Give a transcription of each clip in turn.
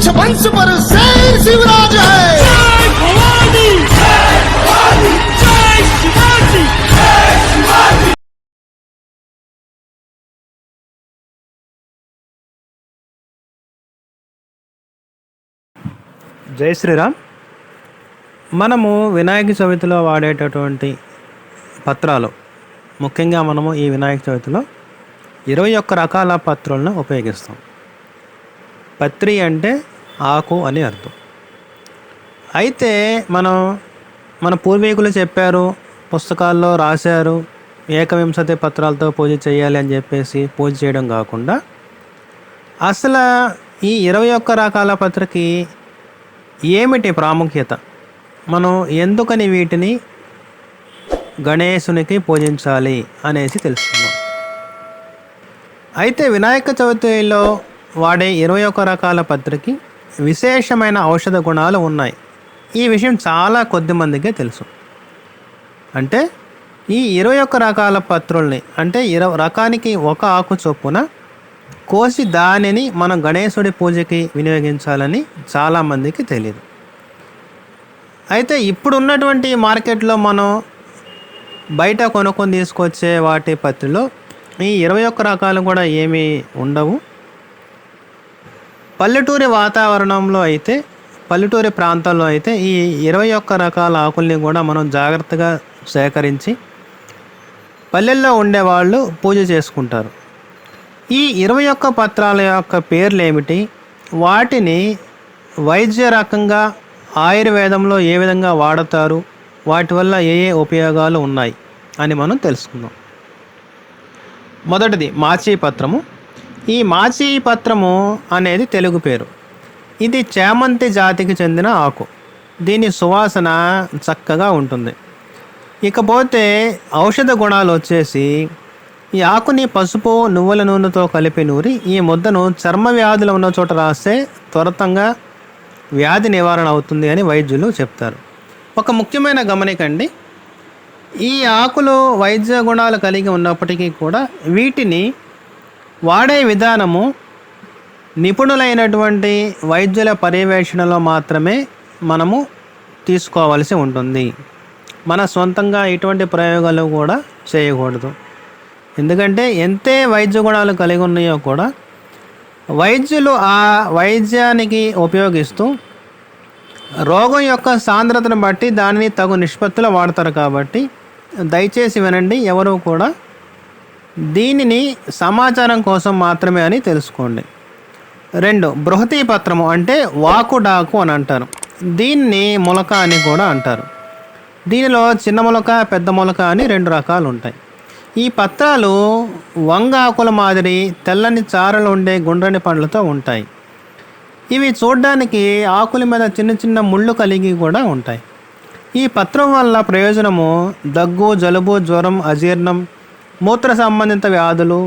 वंश पर शेर शिवराज है। जय भवानी, जय भवानी, जय शिवाजी, जय शिवाजी। జై శ్రీరామ్. మనము వినాయక చవితిలో వాడేటటువంటి పత్రాలు, ముఖ్యంగా మనము ఈ వినాయక చవితిలో 21 రకాల పత్రులను ఉపయోగిస్తాం. పత్రి అంటే ఆకు అని అర్థం. అయితే మన పూర్వీకులు చెప్పారు, పుస్తకాల్లో రాశారు, ఏకవింశతి పత్రాలతో పూజ చేయాలి అని చెప్పేసి పూజ చేయడం కాకుండా అసలు ఈ 21 రకాల పత్రకి ఏమిటి ప్రాముఖ్యత, మనం ఎందుకని వీటిని గణేశునికి పూజించాలి అనేసి తెలుసుకుందాం. అయితే వినాయక చవితిలో వాడే 21 రకాల పత్రికి విశేషమైన ఔషధ గుణాలు ఉన్నాయి. ఈ విషయం చాలా కొద్ది మందికే తెలుసు. అంటే ఈ 21 రకాల పత్రుల్ని, అంటే రకానికి ఒక ఆకు చొప్పున కోసి దానిని మనం గణేశుడి పూజకి వినియోగించాలని చాలామందికి తెలియదు. అయితే ఇప్పుడు ఉన్నటువంటి మార్కెట్లో మనం బయట కొనుక్కొని తీసుకొచ్చే వాటి పత్రిలో ఈ 21 రకాలు కూడా ఏమీ ఉండవు. పల్లెటూరి వాతావరణంలో అయితే, పల్లెటూరి ప్రాంతాల్లో అయితే ఈ 21 రకాల ఆకుల్ని కూడా మనం జాగ్రత్తగా సేకరించి పల్లెల్లో ఉండేవాళ్ళు పూజ చేసుకుంటారు. ఈ 21 పత్రాల యొక్క పేర్లు ఏమిటి, వాటిని వైద్య రకంగా ఆయుర్వేదంలో ఏ విధంగా వాడతారు, వాటి వల్ల ఏ ఏ ఉపయోగాలు ఉన్నాయి అని మనం తెలుసుకుందాం. మొదటిది మాచీ పత్రము. ఈ మాచీ పత్రము అనేది తెలుగు పేరు. ఇది చామంతి జాతికి చెందిన ఆకు. దీని సువాసన చక్కగా ఉంటుంది. ఇకపోతే ఔషధ గుణాలు వచ్చేసి, ఈ ఆకుని పసుపు, నువ్వుల నూనెతో కలిపి నూరి ఈ ముద్దను చర్మ వ్యాధులు ఉన్న చోట రాస్తే త్వరతంగా వ్యాధి నివారణ అవుతుంది అని వైద్యులు చెప్తారు. ఒక ముఖ్యమైన గమనికండి, ఈ ఆకులు వైద్య గుణాలు కలిగి ఉన్నప్పటికీ కూడా వీటిని వాడే విధానము నిపుణులైనటువంటి వైద్యుల పర్యవేక్షణలో మాత్రమే మనము తీసుకోవాల్సి ఉంటుంది. మన సొంతంగా ఇటువంటి ప్రయోగాలు కూడా చేయకూడదు. ఎందుకంటే ఎంతే వైద్య గుణాలు కలిగి ఉన్నాయో కూడా వైద్యులు ఆ వైద్యానికి ఉపయోగిస్తూ రోగం యొక్క సాంద్రతను బట్టి దానిని తగు నిష్పత్తిలో వాడతారు. కాబట్టి దయచేసి వినండి, ఎవరు కూడా దీనిని సమాచారం కోసం మాత్రమే అని తెలుసుకోండి. 2, బృహతీ పత్రము అంటే వాకుడాకు అని అంటారు. దీన్ని మొలక అని కూడా అంటారు. దీనిలో చిన్న మొలక, పెద్ద మొలక అని 2 రకాలు ఉంటాయి. ఈ పత్రాలు వంగాకుల మాదిరి తెల్లని చారలు ఉండే గుండ్రని పండ్లతో ఉంటాయి. ఇవి చూడడానికి ఆకుల మీద చిన్న చిన్న ముళ్ళు కలిగి కూడా ఉంటాయి. ఈ పత్రం వల్ల ప్రయోజనము దగ్గు, జలుబు, జ్వరం, అజీర్ణం, మూత్ర సంబంధిత వ్యాధులు,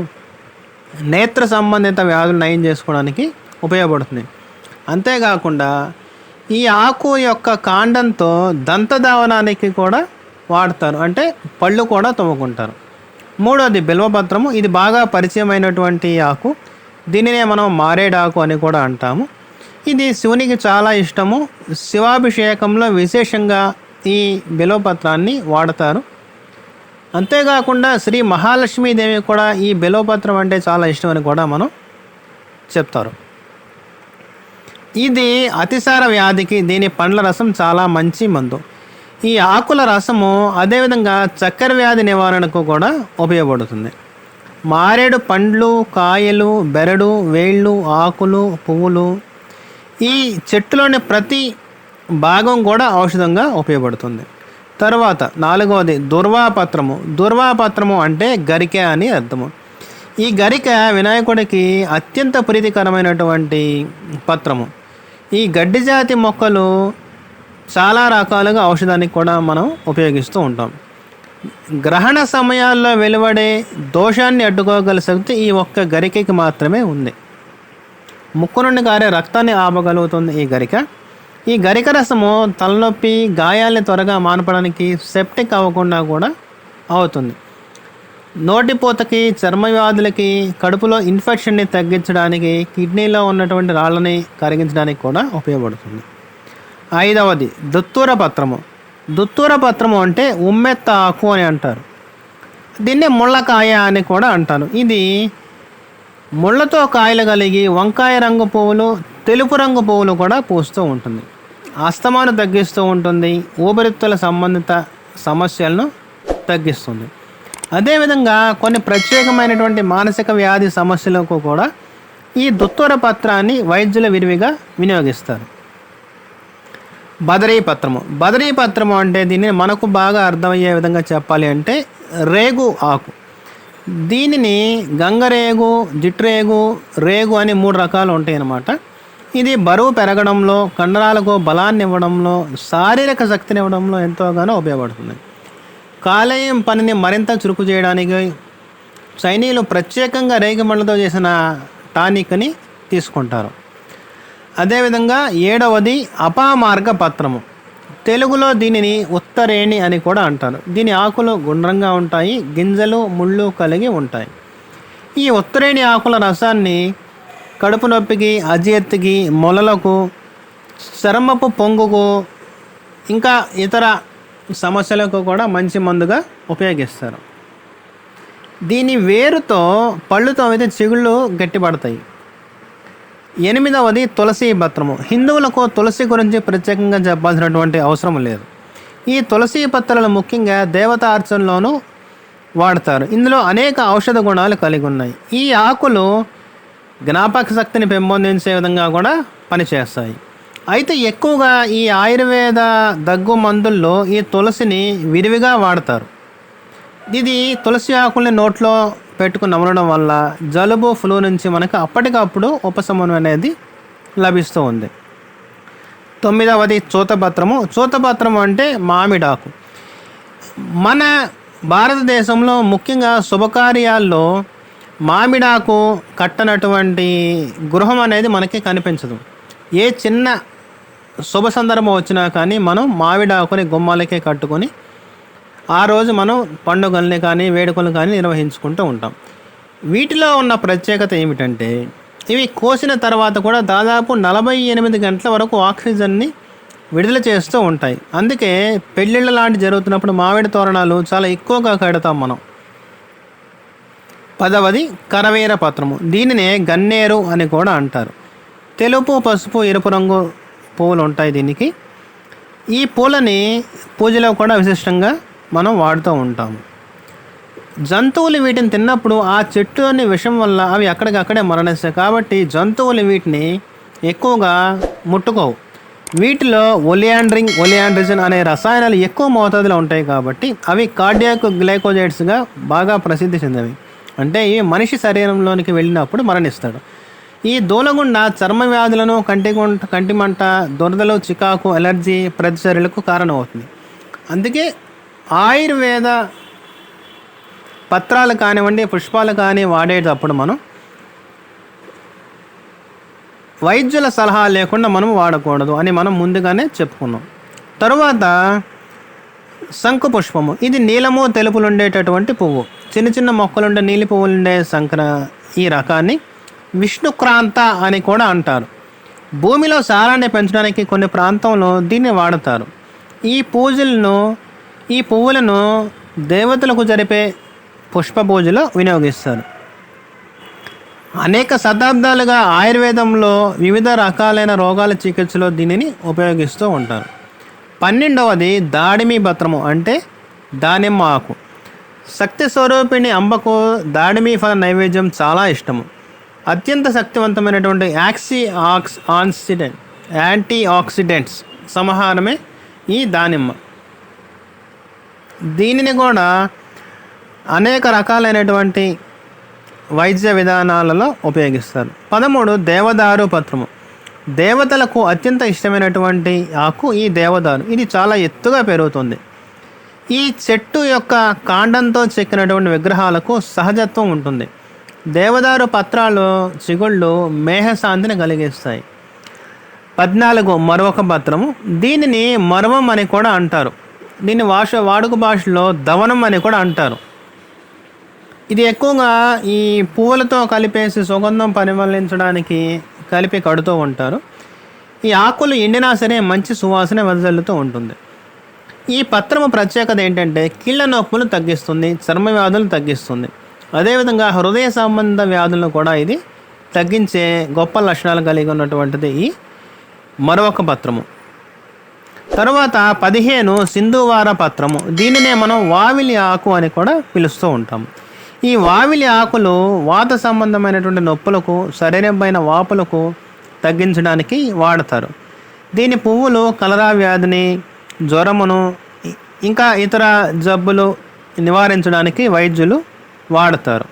నేత్ర సంబంధిత వ్యాధులు నయం చేసుకోవడానికి ఉపయోగపడుతుంది. అంతేకాకుండా ఈ ఆకు యొక్క కాండంతో దంతధావనానికి కూడా వాడతారు, అంటే పళ్ళు కూడా తోముకుంటారు. 3వది బిల్వపత్రము. ఇది బాగా పరిచయమైనటువంటి ఆకు. దీనినే మనం మారేడాకు అని కూడా అంటాము. ఇది శివునికి చాలా ఇష్టము. శివాభిషేకంలో విశేషంగా ఈ బిల్వపత్రాన్ని వాడతారు. అంతేకాకుండా శ్రీ మహాలక్ష్మీదేవి కూడా ఈ బిల్వపత్రం అంటే చాలా ఇష్టం అని కూడా మనం చెప్తారు. ఇది అతిసార వ్యాధికి దీని పండ్ల రసం చాలా మంచి మందు. ఈ ఆకుల రసము అదేవిధంగా చక్కెర వ్యాధి నివారణకు కూడా ఉపయోగపడుతుంది. మారేడు పండ్లు, కాయలు, బెరడు, వేళ్ళు, ఆకులు, పువ్వులు, ఈ చెట్టులోని ప్రతి భాగం కూడా ఔషధంగా ఉపయోగపడుతుంది. తర్వాత 4వది దుర్వాపత్రము. దుర్వాపత్రము అంటే గరిక అని అర్థము. ఈ గరిక వినాయకుడికి అత్యంత ప్రీతికరమైనటువంటి పత్రము. ఈ గడ్డి జాతి మొక్కలు చాలా రకాలుగా ఔషధానికి కూడా మనం ఉపయోగిస్తూ ఉంటాం. గ్రహణ సమయాల్లో వెలువడే దోషాన్ని అడ్డుకోగల శక్తి ఈ ఒక్క గరికకి మాత్రమే ఉంది. ముక్కు నుండి కారే రక్తాన్ని ఆపగలుగుతుంది ఈ గరిక. ఈ గరిక రసము తలనొప్పి, గాయాల్ని త్వరగా మాన్పడానికి, సెప్టిక్ అవ్వకుండా కూడా అవుతుంది. నోటిపూతకి, చర్మ వ్యాధులకి, కడుపులో ఇన్ఫెక్షన్ని తగ్గించడానికి, కిడ్నీలో ఉన్నటువంటి రాళ్ళని కరిగించడానికి కూడా ఉపయోగపడుతుంది. 5వది దుత్తూర పత్రము. దుత్తూర పత్రము అంటే ఉమ్మెత్త ఆకు అని అంటారు. దీన్నే ముళ్ళకాయ అని కూడా అంటారు. ఇది ముళ్ళతో కాయలు కలిగి వంకాయ రంగు పువ్వులు, తెలుపు రంగు పువ్వులు కూడా పూస్తూ ఉంటుంది. అస్తమాను తగ్గిస్తూ ఉంటుంది. ఊపిరితిత్తుల సంబంధిత సమస్యలను తగ్గిస్తుంది. అదేవిధంగా కొన్ని ప్రత్యేకమైనటువంటి మానసిక వ్యాధి సమస్యలకు కూడా ఈ దుత్తూర పత్రాన్ని వైద్యులు విరివిగా వినియోగిస్తారు. బదరీ పత్రము. బదరీ పత్రము అంటే దీన్ని మనకు బాగా అర్థమయ్యే విధంగా చెప్పాలి అంటే రేగు ఆకు. దీనిని గంగరేగు, జిట్రేగు, రేగు అని 3 రకాలు ఉంటాయి అన్నమాట. ఇది బరువు పెరగడంలో, కండరాలకు బలాన్ని ఇవ్వడంలో, శారీరక శక్తిని ఇవ్వడంలో ఎంతోగానో ఉపయోగపడుతుంది. కాలేయం పనిని మరింత చురుకు చేయడానికి చైనీయులు ప్రత్యేకంగా రేగిమళ్ళతో చేసిన టానిక్ని తీసుకుంటారు. అదేవిధంగా 7వది అపామార్గ పత్రము. తెలుగులో దీనిని ఉత్తరేణి అని కూడా అంటారు. దీని ఆకులు గుండ్రంగా ఉంటాయి, గింజలు ముళ్ళు కలిగి ఉంటాయి. ఈ ఉత్తరేణి ఆకుల రసాన్ని కడుపు నొప్పికి, అజీర్తికి, మొలలకు, చర్మపు పొంగుకు, ఇంకా ఇతర సమస్యలకు కూడా మంచి మందుగా ఉపయోగిస్తారు. దీని వేరుతో పళ్ళుతో అయితే చిగుళ్ళు గట్టిపడతాయి. 8వది తులసి పత్రము. హిందువులకు తులసి గురించి ప్రత్యేకంగా చెప్పాల్సినటువంటి అవసరం లేదు. ఈ తులసి పత్రాలు ముఖ్యంగా దేవతార్చనలోనూ వాడతారు. ఇందులో అనేక ఔషధ గుణాలు కలిగి ఉన్నాయి. ఈ ఆకులు జ్ఞాపక శక్తిని పెంపొందించే విధంగా కూడా పనిచేస్తాయి. అయితే ఎక్కువగా ఈ ఆయుర్వేద దగ్గు మందుల్లో ఈ తులసిని విరివిగా వాడతారు. ఇది తులసి ఆకుల్ని నోట్లో పెట్టుకుని నమలడం వల్ల జలుబు, ఫ్లూ నుంచి మనకు అప్పటికప్పుడు ఉపశమనం అనేది లభిస్తూ ఉంది. 9వది చూతపత్రము. చూతపత్రము అంటే మామిడాకు. మన భారతదేశంలో ముఖ్యంగా శుభకార్యాల్లో మామిడాకు కట్టనటువంటి గృహం అనేది మనకి కనిపించదు. ఏ చిన్న శుభ సందర్భం వచ్చినా కానీ మనం మామిడాకుని గుమ్మాలకే కట్టుకొని ఆ రోజు మనం పండుగల్ని కానీ వేడుకలు కానీ నిర్వహించుకుంటూ ఉంటాం. వీటిలో ఉన్న ప్రత్యేకత ఏమిటంటే ఇవి కోసిన తర్వాత కూడా దాదాపు 48 గంటల వరకు ఆక్సిజన్ని విడుదల చేస్తూ ఉంటాయి. అందుకే పెళ్ళిళ్ళ లాంటి జరుగుతున్నప్పుడు మామిడి తోరణాలు చాలా ఎక్కువగా కడతాం మనం. 10వది కరవేర పత్రము. దీనినే గన్నేరు అని కూడా అంటారు. తెలుపు, పసుపు, ఎరుపు రంగు పువ్వులు ఉంటాయి దీనికి. ఈ పూలని పూజలో కూడా విశిష్టంగా మనం వాడుతూ ఉంటాము. జంతువులు వీటిని తిన్నప్పుడు ఆ చెట్టులోని విషం వల్ల అవి అక్కడికక్కడే మరణిస్తాయి. కాబట్టి జంతువులు వీటిని ఎక్కువగా ముట్టుకోవు. వీటిలో ఒలియాండ్రిజన్ అనే రసాయనాలు ఎక్కువ మోతాదులో ఉంటాయి కాబట్టి అవి కార్డియాక్ గ్లైకోజైడ్స్గా బాగా ప్రసిద్ధి చెందినవి. అంటే ఇవి మనిషి శరీరంలోనికి వెళ్ళినప్పుడు మరణిస్తాడు. ఈ దూలగుండ చర్మ వ్యాధులను, కంటిమంట, దురదలు, చికాకు, ఎలర్జీ ప్రతిచర్యలకు కారణమవుతుంది. అందుకే ఆయుర్వేద పత్రాలు కానివ్వండి, పుష్పాలు కానీ వాడేటప్పుడు మనం వైద్యుల సలహా లేకుండా మనం వాడకూడదు అని మనం ముందుగానే చెప్పుకున్నాం. తరువాత శంకు పుష్పము. ఇది నీలము, తెలుపులు ఉండేటటువంటి పువ్వు. చిన్న చిన్న మొక్కలుండే నీలి పువ్వులుండే ఈ రకాన్ని విష్ణుక్రాంత అని కూడా అంటారు. భూమిలో సారాన్ని పెంచడానికి కొన్ని ప్రాంతంలో దీన్ని వాడతారు. ఈ పువ్వులను దేవతలకు జరిపే పుష్ప పూజలో వినియోగిస్తారు. అనేక శతాబ్దాలుగా ఆయుర్వేదంలో వివిధ రకాలైన రోగాల చికిత్సలో దీనిని ఉపయోగిస్తూ ఉంటారు. 12వది దాడిమి పత్రము అంటే దానిమ్మ ఆకు. శక్తి స్వరూపిణి అంబకు దాడిమి ఫల నైవేద్యం చాలా ఇష్టము. అత్యంత శక్తివంతమైనటువంటి యాంటీ ఆక్సిడెంట్స్ సమాహారమే ఈ దానిమ్మ. దీనిని కూడా అనేక రకాలైనటువంటి వైద్య విధానాలలో ఉపయోగిస్తారు. 13 దేవదారు పత్రము. దేవతలకు అత్యంత ఇష్టమైనటువంటి ఆకు ఈ దేవదారు. ఇది చాలా ఎత్తుగా పెరుగుతుంది. ఈ చెట్టు యొక్క కాండంతో చెక్కినటువంటి విగ్రహాలకు సహజత్వం ఉంటుంది. దేవదారు పత్రాలు, చిగుళ్ళు మేఘశాంతిని కలిగిస్తాయి. 14 మరొక పత్రము. దీనిని మరవం అని కూడా అంటారు. దీన్ని వాడుక భాషలో దవనం అని కూడా అంటారు. ఇది ఎక్కువగా ఈ పువ్వులతో కలిపేసి సుగంధం పరిమళించడానికి కలిపి కడుతూ ఉంటారు. ఈ ఆకులు ఎండినా సరే మంచి సువాసన వెదజల్లుతూ ఉంటుంది. ఈ పత్రము ప్రత్యేకత ఏంటంటే కీళ్ళ నొప్పులు తగ్గిస్తుంది, చర్మ వ్యాధులు తగ్గిస్తుంది. అదేవిధంగా హృదయ సంబంధ వ్యాధులను కూడా ఇది తగ్గించే గొప్ప లక్షణాలు కలిగి ఉన్నటువంటిది ఈ మరొక పత్రము. తరువాత 15 సింధువార పత్రము. దీనినే మనం వావిలి ఆకు అని కూడా పిలుస్తూ ఉంటాం. ఈ వావిలి ఆకులు వాత సంబంధమైనటువంటి నొప్పులకు, శరీరమైన వాపులకు తగ్గించడానికి వాడతారు. దీని పువ్వులు కలరా వ్యాధిని, జ్వరమును, ఇంకా ఇతర జబ్బులు నివారించడానికి వైద్యులు వాడతారు.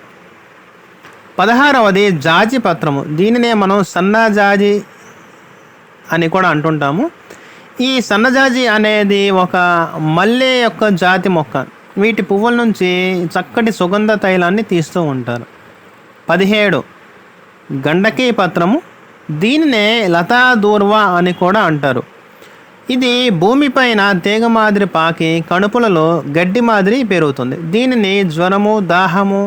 16వది జాజి పత్రము. దీనినే మనం సన్నజాజి అని కూడా అంటుంటాము. ఈ సన్నజాజి అనేది ఒక మల్లె యొక్క జాతి మొక్క. వీటి పువ్వుల నుంచి చక్కటి సుగంధ తైలాన్ని తీస్తూ ఉంటారు. 17 గండకీ పత్రము. దీనినే లతా దూర్వ అని కూడా అంటారు. ఇది భూమిపైన తీగ మాదిరి పాకి కణుపులలో గడ్డి మాదిరి పెరుగుతుంది. దీనిని జ్వరము, దాహము,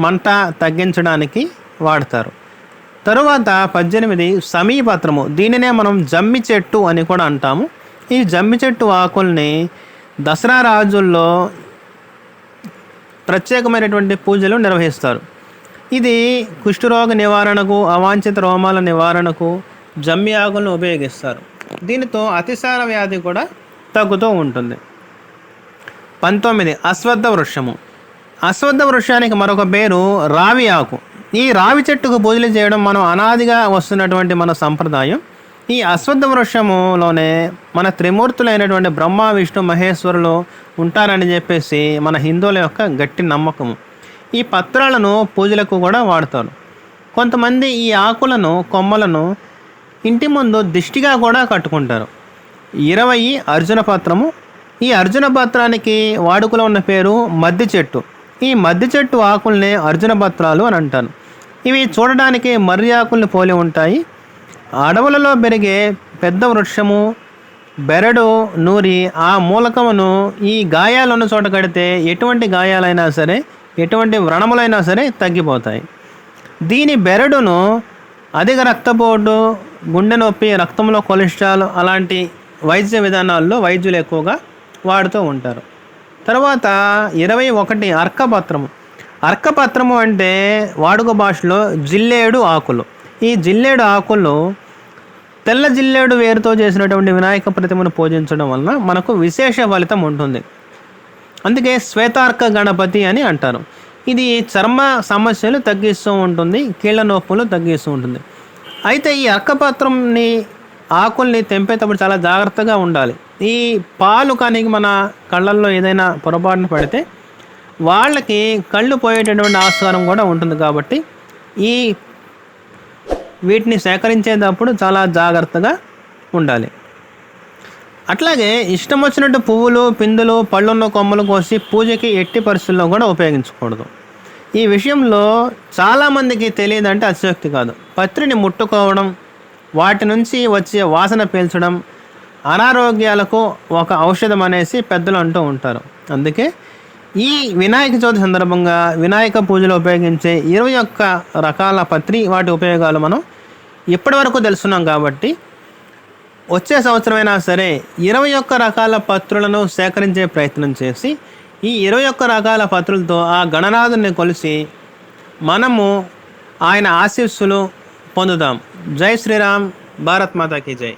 మంట తగ్గించడానికి వాడతారు. తరువాత 18 సమీపత్రము. దీనినే మనం జమ్మి చెట్టు అని కూడా అంటాము. ఈ జమ్మి చెట్టు ఆకుల్ని దసరా రాజుల్లో ప్రత్యేకమైనటువంటి పూజలు నిర్వహిస్తారు. ఇది కుష్ఠరోగ నివారణకు, అవాంఛిత రోమాల నివారణకు జమ్మి ఆకులను ఉపయోగిస్తారు. దీనితో అతిసార వ్యాధి కూడా తగ్గుతూ ఉంటుంది. 19 అశ్వత్థ వృక్షము. అశ్వత్థ వృక్షానికి మరొక పేరు రావి ఆకు. ఈ రావి చెట్టుకు పూజలు చేయడం మనం అనాదిగా వస్తున్నటువంటి మన సంప్రదాయం. ఈ అశ్వత్థ వృక్షములోనే మన త్రిమూర్తులైనటువంటి బ్రహ్మ, విష్ణు, మహేశ్వరులు ఉంటారని చెప్పేసి మన హిందువుల యొక్క గట్టి నమ్మకము. ఈ పత్రాలను పూజలకు కూడా వాడతారు. కొంతమంది ఈ ఆకులను, కొమ్మలను ఇంటి ముందు దిష్టిగా కూడా కట్టుకుంటారు. 20 అర్జున పత్రము. ఈ అర్జున పత్రానికి వాడుకలో ఉన్న పేరు మద్ది చెట్టు. ఈ మద్ది చెట్టు ఆకుల్ని అర్జున పత్రాలు అని అంటారు. ఇవి చూడడానికి మర్రి ఆకుల్ని పోలి ఉంటాయి. అడవులలో పెరిగే పెద్ద వృక్షము బెరడు నూరి ఆ మూలకమును ఈ గాయాలున్న చోట కడితే ఎటువంటి గాయాలైనా సరే, ఎటువంటి వ్రణములైనా సరే తగ్గిపోతాయి. దీని బెరడును అధిక రక్తపోటు, గుండె నొప్పి, రక్తంలో కొలెస్ట్రాల్ అలాంటి వైద్య విధానాల్లో వైద్యులు ఎక్కువగా వాడుతూ ఉంటారు. తర్వాత 21 అర్కపత్రము. అర్కపత్రము అంటే వాడుక భాషలో జిల్లేడు ఆకులు. ఈ జిల్లేడు ఆకులు తెల్ల జిల్లేడు వేరుతో చేసినటువంటి వినాయక ప్రతిమను పూజించడం వలన మనకు విశేష ఫలితం ఉంటుంది. అందుకే శ్వేతార్క గణపతి అని అంటారు. ఇది చర్మ సమస్యలు తగ్గిస్తూ ఉంటుంది, కీళ్ళ నొప్పులు తగ్గిస్తూ ఉంటుంది. అయితే ఈ అర్కపత్రంని ఆకుల్ని తెంపేటప్పుడు చాలా జాగ్రత్తగా ఉండాలి. ఈ పాలు కానీ మన కళ్ళల్లో ఏదైనా పొరపాటున పడితే వాళ్ళకి కళ్ళు పోయేటటువంటి ఆస్కారం కూడా ఉంటుంది. కాబట్టి ఈ వీటిని సేకరించేటప్పుడు చాలా జాగ్రత్తగా ఉండాలి. అట్లాగే ఇష్టం వచ్చినట్టు పువ్వులు, పిందులు, పళ్ళున్న కొమ్మలు కోసి పూజకి ఎట్టి పరిస్థితుల్లో కూడా ఉపయోగించకూడదు. ఈ విషయంలో చాలామందికి తెలియదంటే అతిశయోక్తి కాదు. పత్రిని ముట్టుకోవడం, వాటి నుంచి వచ్చే వాసన పీల్చడం అనారోగ్యాలకు ఒక ఔషధం అనేసి పెద్దలు అంటూ ఉంటారు. అందుకే ఈ వినాయక చవితి సందర్భంగా వినాయక పూజలో ఉపయోగించే 21 రకాల పత్రి, వాటి ఉపయోగాలు మనం ఇప్పటి వరకు తెలుసుకున్నాం. కాబట్టి వచ్చే సంవత్సరమైనా సరే 21 రకాల పత్రులను సేకరించే ప్రయత్నం చేసి ఈ 21 రకాల పత్రులతో ఆ గణనాథుని కొలిసి మనము ఆయన ఆశీస్సులు పొందుదాం. జై శ్రీరామ్. భారత్ మాతాకి జై.